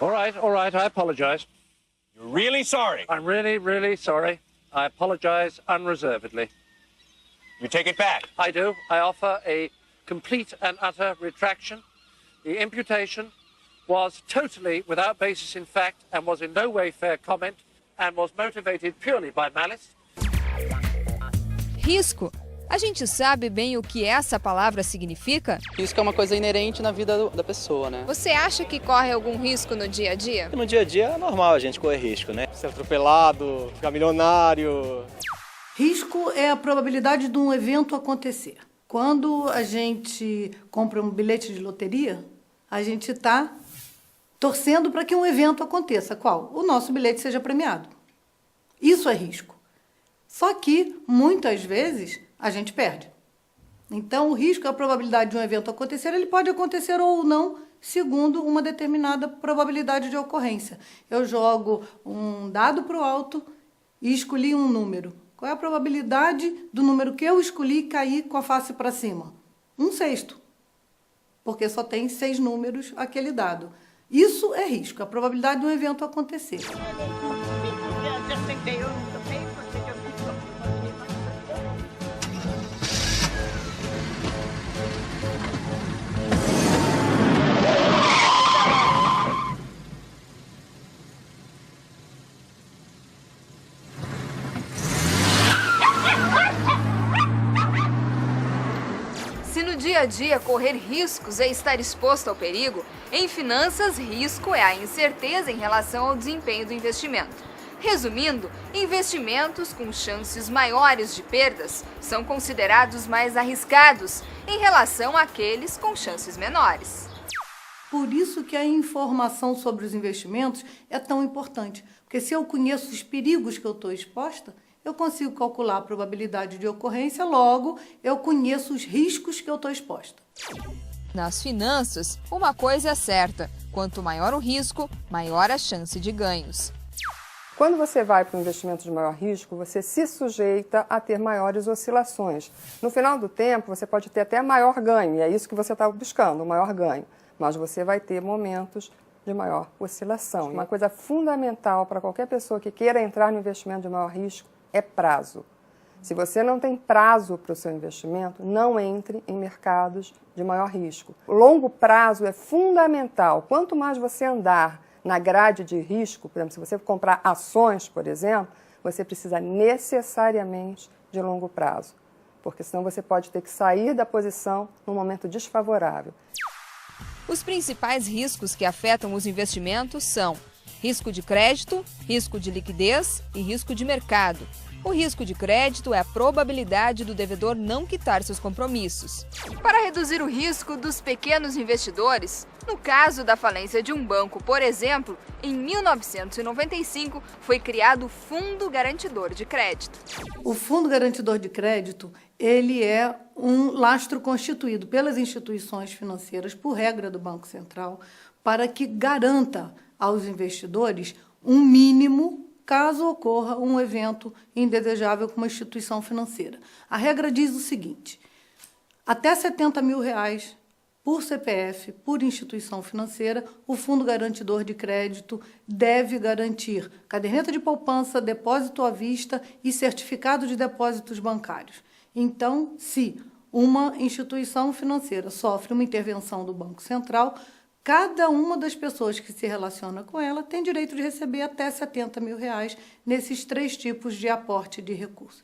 All right, I apologize. You're really sorry? I'm really, really sorry. I apologize unreservedly. You take it back? I do. I offer a complete and utter retraction. The imputation was totally without basis in fact and was in no way fair comment and was motivated purely by malice. Risco. A gente sabe bem o que essa palavra significa? Risco é uma coisa inerente na vida da pessoa, né? Você acha que corre algum risco no dia a dia? No dia a dia é normal a gente correr risco, né? Ser atropelado, ficar milionário. Risco é a probabilidade de um evento acontecer. Quando a gente compra um bilhete de loteria, a gente está torcendo para que um evento aconteça. Qual? O nosso bilhete seja premiado. Isso é risco. Só que, muitas vezes, a gente perde. Então, o risco é a probabilidade de um evento acontecer. Ele pode acontecer ou não, segundo uma determinada probabilidade de ocorrência. Eu jogo um dado para o alto e escolhi um número. Qual é a probabilidade do número que eu escolhi cair com a face para cima? 1/6. Porque só tem 6 números aquele dado. Isso é risco, a probabilidade de um evento acontecer. Se no dia a dia correr riscos é estar exposto ao perigo, em finanças, risco é a incerteza em relação ao desempenho do investimento. Resumindo, investimentos com chances maiores de perdas são considerados mais arriscados em relação àqueles com chances menores. Por isso que a informação sobre os investimentos é tão importante. Porque se eu conheço os perigos que eu estou exposta, eu consigo calcular a probabilidade de ocorrência, logo eu conheço os riscos que eu estou exposta. Nas finanças, uma coisa é certa: quanto maior o risco, maior a chance de ganhos. Quando você vai para um investimento de maior risco, você se sujeita a ter maiores oscilações. No final do tempo, você pode ter até maior ganho, e é isso que você está buscando, o maior ganho. Mas você vai ter momentos de maior oscilação. Uma coisa fundamental para qualquer pessoa que queira entrar no investimento de maior risco é prazo. Se você não tem prazo para o seu investimento, não entre em mercados de maior risco. O longo prazo é fundamental. Quanto mais você andar na grade de risco, por exemplo, se você comprar ações, por exemplo, você precisa necessariamente de longo prazo, porque senão você pode ter que sair da posição num momento desfavorável. Os principais riscos que afetam os investimentos são risco de crédito, risco de liquidez e risco de mercado. O risco de crédito é a probabilidade do devedor não quitar seus compromissos. Para reduzir o risco dos pequenos investidores, no caso da falência de um banco, por exemplo, em 1995 foi criado o Fundo Garantidor de Crédito. O Fundo Garantidor de Crédito, ele é um lastro constituído pelas instituições financeiras, por regra do Banco Central, para que garanta aos investidores um mínimo caso ocorra um evento indesejável com uma instituição financeira. A regra diz o seguinte: até R$70 mil por CPF, por instituição financeira, o Fundo Garantidor de Crédito deve garantir caderneta de poupança, depósito à vista e certificado de depósitos bancários. Então, se uma instituição financeira sofre uma intervenção do Banco Central, cada uma das pessoas que se relaciona com ela tem direito de receber até R$70 mil nesses 3 tipos de aporte de recursos.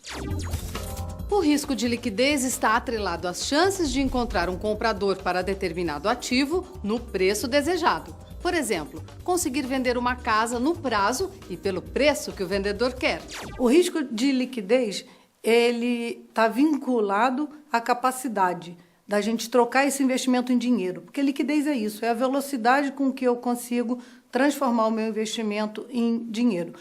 O risco de liquidez está atrelado às chances de encontrar um comprador para determinado ativo no preço desejado. Por exemplo, conseguir vender uma casa no prazo e pelo preço que o vendedor quer. O risco de liquidez, ele está vinculado à capacidade da gente trocar esse investimento em dinheiro. Porque liquidez é isso, é a velocidade com que eu consigo transformar o meu investimento em dinheiro.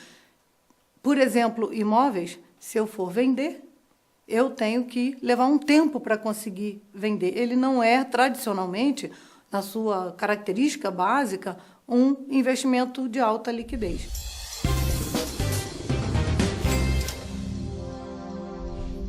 Por exemplo, imóveis, se eu for vender, eu tenho que levar um tempo para conseguir vender. Ele não é, tradicionalmente, na sua característica básica, um investimento de alta liquidez.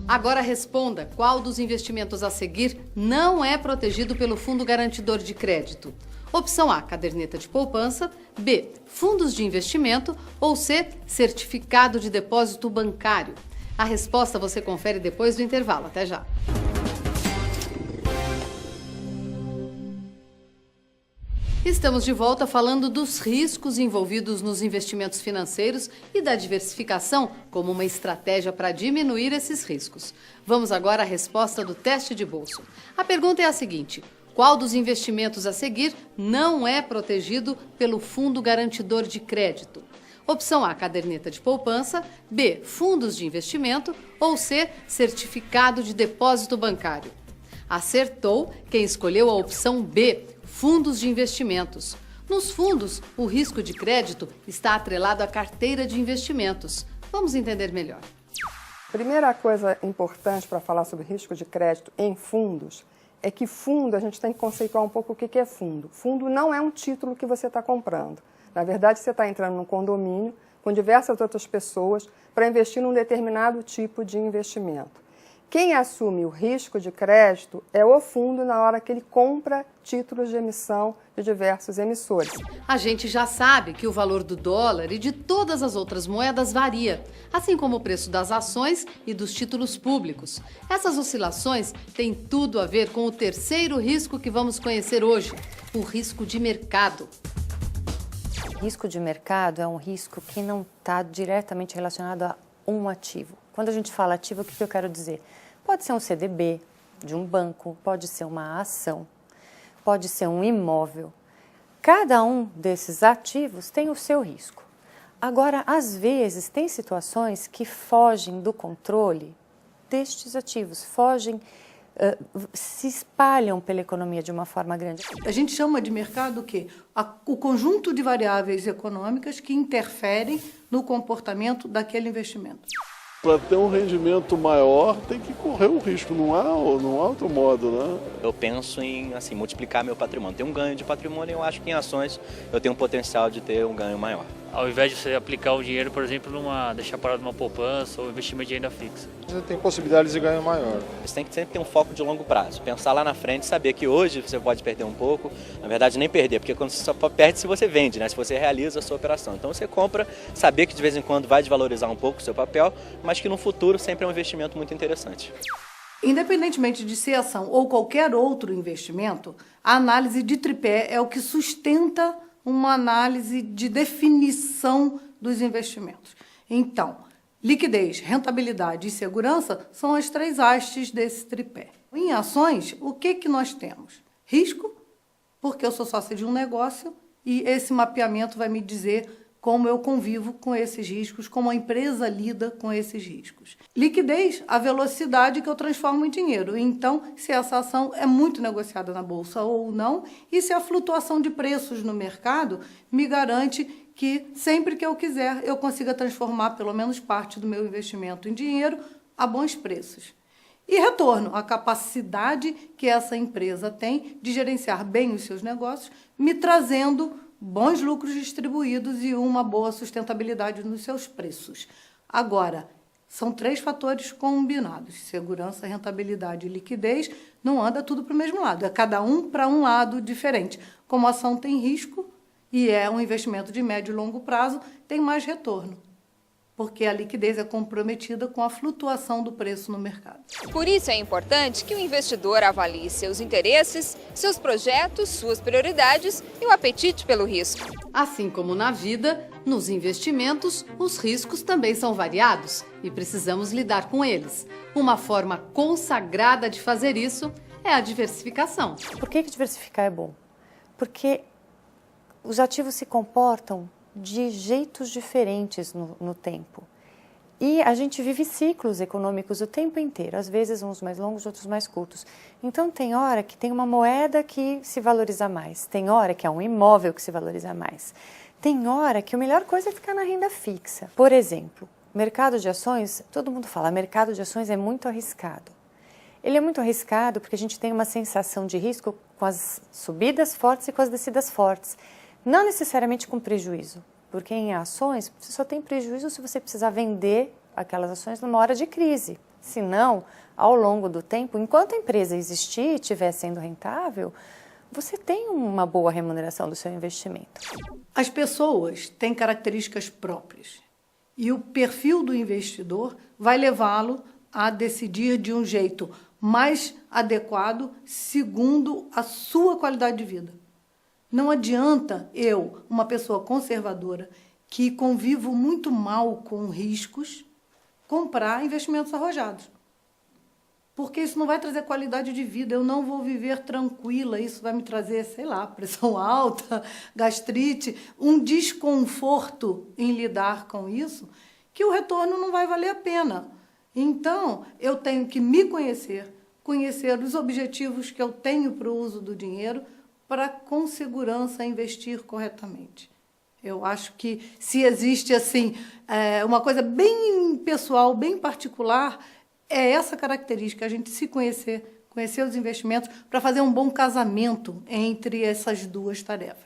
Agora responda qual dos investimentos a seguir não é protegido pelo Fundo Garantidor de Crédito. Opção A, caderneta de poupança. B, fundos de investimento. Ou C, certificado de depósito bancário. A resposta você confere depois do intervalo. Até já. Estamos de volta falando dos riscos envolvidos nos investimentos financeiros e da diversificação como uma estratégia para diminuir esses riscos. Vamos agora à resposta do teste de bolso. A pergunta é a seguinte: qual dos investimentos a seguir não é protegido pelo Fundo Garantidor de Crédito? Opção A, caderneta de poupança. B, fundos de investimento. Ou C, certificado de depósito bancário. Acertou quem escolheu a opção B, fundos de investimentos. Nos fundos, o risco de crédito está atrelado à carteira de investimentos. Vamos entender melhor. Primeira coisa importante para falar sobre risco de crédito em fundos é que fundo, a gente tem que conceituar um pouco o que é fundo. Fundo não é um título que você está comprando. Na verdade, você está entrando num condomínio com diversas outras pessoas para investir num determinado tipo de investimento. Quem assume o risco de crédito é o fundo na hora que ele compra títulos de emissão de diversos emissores. A gente já sabe que o valor do dólar e de todas as outras moedas varia, assim como o preço das ações e dos títulos públicos. Essas oscilações têm tudo a ver com o terceiro risco que vamos conhecer hoje, o risco de mercado. Risco de mercado é um risco que não está diretamente relacionado a um ativo. Quando a gente fala ativo, o que eu quero dizer? Pode ser um CDB de um banco, pode ser uma ação, pode ser um imóvel. Cada um desses ativos tem o seu risco. Agora, às vezes, tem situações que fogem do controle destes ativos, se espalham pela economia de uma forma grande. A gente chama de mercado o quê? O conjunto de variáveis econômicas que interferem no comportamento daquele investimento. Para ter um rendimento maior, tem que correr o risco, não há outro modo, né? Eu penso em multiplicar meu patrimônio. Tem um ganho de patrimônio, eu acho que em ações eu tenho um potencial de ter um ganho maior. Ao invés de você aplicar o dinheiro, por exemplo, deixar parado numa poupança ou investimento de renda fixa. Você tem possibilidades de ganho maior. Você tem que sempre ter um foco de longo prazo. Pensar lá na frente, saber que hoje você pode perder um pouco, na verdade nem perder, porque quando você só perde se você vende, né? Se você realiza a sua operação. Então você compra, saber que de vez em quando vai desvalorizar um pouco o seu papel, mas que no futuro sempre é um investimento muito interessante. Independentemente de ser ação ou qualquer outro investimento, a análise de tripé é o que sustenta uma análise de definição dos investimentos. Então, liquidez, rentabilidade e segurança são as três hastes desse tripé. Em ações, o que nós temos? Risco, porque eu sou sócia de um negócio e esse mapeamento vai me dizer como eu convivo com esses riscos, como a empresa lida com esses riscos. Liquidez, a velocidade que eu transformo em dinheiro. Então, se essa ação é muito negociada na bolsa ou não, e se a flutuação de preços no mercado me garante que sempre que eu quiser eu consiga transformar pelo menos parte do meu investimento em dinheiro a bons preços. E retorno, a capacidade que essa empresa tem de gerenciar bem os seus negócios, me trazendo bons lucros distribuídos e uma boa sustentabilidade nos seus preços. Agora, são três fatores combinados: segurança, rentabilidade e liquidez. Não anda tudo para o mesmo lado, é cada um para um lado diferente. Como a ação tem risco e é um investimento de médio e longo prazo, tem mais retorno, porque a liquidez é comprometida com a flutuação do preço no mercado. Por isso é importante que o investidor avalie seus interesses, seus projetos, suas prioridades e o apetite pelo risco. Assim como na vida, nos investimentos, os riscos também são variados e precisamos lidar com eles. Uma forma consagrada de fazer isso é a diversificação. Por que diversificar é bom? Porque os ativos se comportam de jeitos diferentes no tempo. E a gente vive ciclos econômicos o tempo inteiro, às vezes uns mais longos, outros mais curtos. Então tem hora que tem uma moeda que se valoriza mais, tem hora que é um imóvel que se valoriza mais, tem hora que a melhor coisa é ficar na renda fixa. Por exemplo, mercado de ações, todo mundo fala, mercado de ações é muito arriscado. Ele é muito arriscado porque a gente tem uma sensação de risco com as subidas fortes e com as descidas fortes. Não necessariamente com prejuízo, porque em ações você só tem prejuízo se você precisar vender aquelas ações numa hora de crise. Senão, ao longo do tempo, enquanto a empresa existir e estiver sendo rentável, você tem uma boa remuneração do seu investimento. As pessoas têm características próprias e o perfil do investidor vai levá-lo a decidir de um jeito mais adequado segundo a sua qualidade de vida. Não adianta eu, uma pessoa conservadora, que convivo muito mal com riscos, comprar investimentos arrojados. Porque isso não vai trazer qualidade de vida, eu não vou viver tranquila, isso vai me trazer, sei lá, pressão alta, gastrite, um desconforto em lidar com isso, que o retorno não vai valer a pena. Então, eu tenho que me conhecer, conhecer os objetivos que eu tenho para o uso do dinheiro, para, com segurança, investir corretamente. Eu acho que se existe assim uma coisa bem pessoal, bem particular, é essa característica, a gente se conhecer, conhecer os investimentos, para fazer um bom casamento entre essas duas tarefas.